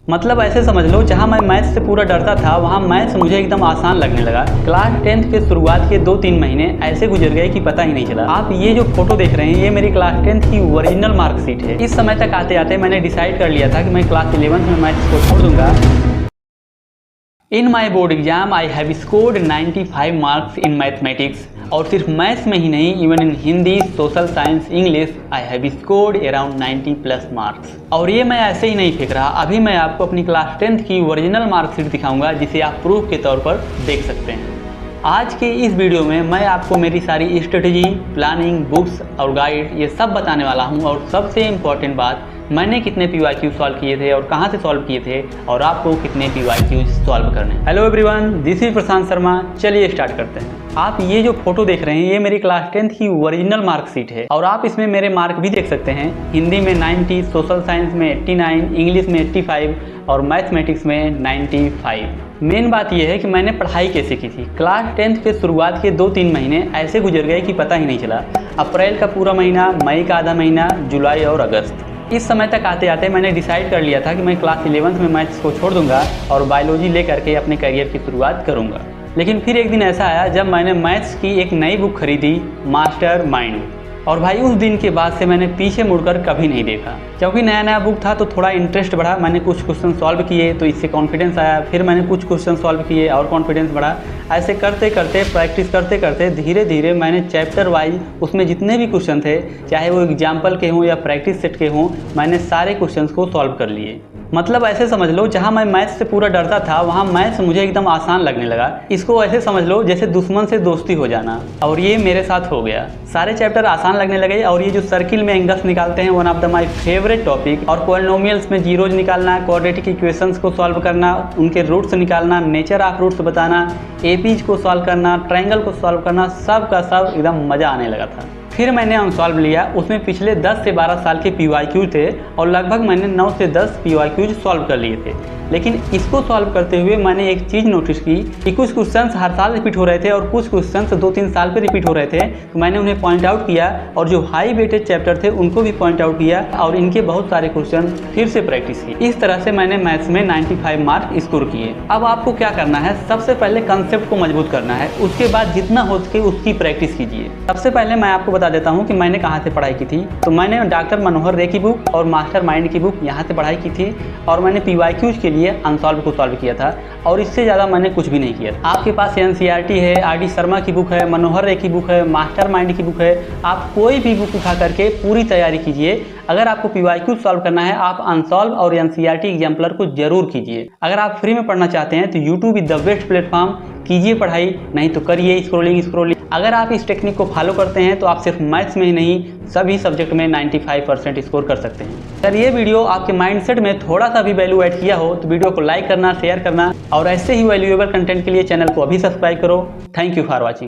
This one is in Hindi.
मतलब ऐसे समझ लो, जहां मैं मैथ्स से पूरा डरता था वहां मैथ्स मुझे एकदम आसान लगने लगा। क्लास 10th के शुरुआत के 2-3 महीने ऐसे गुजर गए कि पता ही नहीं चला। आप ये जो फोटो देख रहे हैं ये मेरी क्लास 10th की ओरिजिनल मार्कशीट है। इस समय तक आते आते मैंने डिसाइड कर लिया था कि मैं क्लास 11th में मैथ्स को छोड़ दूंगा। In my board exam I have scored 95 marks in mathematics. और सिर्फ मैथ्स में ही नहीं, even in Hindi, social science, English I have scored around 90+ marks. और ये मैं ऐसे ही नहीं फेंक रहा, अभी मैं आपको अपनी क्लास 10th की ओरिजिनल मार्कशीट दिखाऊंगा जिसे आप प्रूफ के तौर पर देख सकते हैं। आज के इस वीडियो में मैं आपको मेरी सारी स्ट्रेटेजी, प्लानिंग, बुक्स और गाइड ये सब बताने वाला हूँ। और सबसे इम्पॉर्टेंट बात, मैंने कितने PYQ सॉल्व किए थे और कहाँ से सॉल्व किए थे और आपको कितने PYQ सॉल्व करने। हेलो एवरीवन, दिस इज प्रशांत शर्मा। चलिए स्टार्ट करते हैं। आप ये जो फोटो देख रहे हैं ये मेरी क्लास 10th की ओरिजिनल मार्कशीट है और आप इसमें मेरे मार्क भी देख सकते हैं। हिंदी में 90, सोशल साइंस में 89, इंग्लिश में 85 और मैथमेटिक्स में 95। मेन बात यह है कि मैंने पढ़ाई कैसे की थी। क्लास 10th के शुरुआत के 2-3 महीने ऐसे गुजर गए कि पता ही नहीं चला। अप्रैल का पूरा महीना, मई का आधा महीना, जुलाई और अगस्त। इस समय तक आते आते मैंने डिसाइड कर लिया था कि मैं क्लास 11th में मैथ्स को छोड़ दूंगा और बायोलॉजी लेकर के अपने करियर की शुरुआत करूंगा। लेकिन फिर एक दिन ऐसा आया जब मैंने मैथ्स की एक नई बुक खरीदी, मास्टर माइंड। और भाई उस दिन के बाद से मैंने पीछे मुड़कर कभी नहीं देखा। क्योंकि नया नया बुक था तो थोड़ा इंटरेस्ट बढ़ा। मैंने कुछ क्वेश्चन सॉल्व किए तो इससे कॉन्फिडेंस आया। फिर मैंने कुछ क्वेश्चन सॉल्व किए और कॉन्फिडेंस बढ़ा। ऐसे करते करते, प्रैक्टिस करते करते धीरे धीरे मैंने चैप्टर वाइज उसमें जितने भी क्वेश्चन थे, चाहे वो एग्जाम्पल के हों या प्रैक्टिस सेट के हों, मैंने सारे क्वेश्चन को सॉल्व कर लिए। मतलब ऐसे समझ लो, जहां मैं मैथ्स से पूरा डरता था वहां मैथ्स मुझे एकदम आसान लगने लगा। इसको ऐसे समझ लो जैसे दुश्मन से दोस्ती हो जाना, और ये मेरे साथ हो गया। सारे चैप्टर आसान लगने लगे। और ये जो सर्किल में एंगल्स निकालते हैं, one of the my favourite topic. और पॉलिनोमियल्स में जीरोज निकालना, क्वाड्रेटिक इक्वेशंस को सॉल्व करना, उनके रूट्स निकालना, नेचर ऑफ रूट्स बताना, एपीज को सॉल्व करना, ट्रायंगल को सॉल्व करना, सब का सब एकदम मज़ा आने लगा था। फिर मैंने अनसॉल्व लिया। उसमें पिछले 10 से 12 साल के PYQ थे और लगभग मैंने 9 से 10 PYQ सॉल्व कर लिए थे। लेकिन इसको सॉल्व करते हुए मैंने एक चीज़ नोटिस की कि कुछ क्वेश्चंस हर साल रिपीट हो रहे थे और कुछ क्वेश्चंस 2-3 साल पे रिपीट हो रहे थे। तो मैंने उन्हें पॉइंट आउट किया और जो हाई वेटेड चैप्टर थे उनको भी पॉइंट आउट किया और इनके बहुत सारे क्वेश्चन फिर से प्रैक्टिस की। इस तरह से मैंने मैथ्स में 95 मार्क स्कोर किए। अब आपको क्या करना है, सबसे पहले कंसेप्ट को मजबूत करना है, उसके बाद जितना हो सके उसकी प्रैक्टिस कीजिए। सबसे पहले मैं आपको बता देता हूँ कि मैंने कहाँ से पढ़ाई की थी। तो मैंने डॉक्टर मनोहर रे की बुक और मास्टर माइंड की बुक यहाँ से पढ़ाई की थी। और मैंने PYQs के लिए अनसॉल्व को सॉल्व किया था और इससे ज़्यादा मैंने कुछ भी नहीं किया था। आपके पास NCERT है, RD शर्मा की बुक है, मनोहर रे की बुक है, मास्टर माइंड की बुक है। आप कोई भी बुक उठा करके पूरी तैयारी कीजिए। अगर आपको PYQ सॉल्व करना है, आप अनसॉल्व और NCERT एग्जाम्पलर को जरूर कीजिए। अगर आप फ्री में पढ़ना चाहते हैं तो YouTube is the best platform. कीजिए पढ़ाई, नहीं तो करिए स्क्रोलिंग। अगर आप इस टेक्निक को फॉलो करते हैं तो आप सिर्फ मैथ्स में ही नहीं, सभी सब्जेक्ट में 95% स्कोर कर सकते हैं। अगर ये वीडियो आपके माइंडसेट में थोड़ा सा भी वैल्यू ऐड किया हो तो वीडियो को लाइक करना, शेयर करना और ऐसे ही वैल्यूएबल कंटेंट के लिए चैनल को अभी सब्सक्राइब करो। Thank you for watching.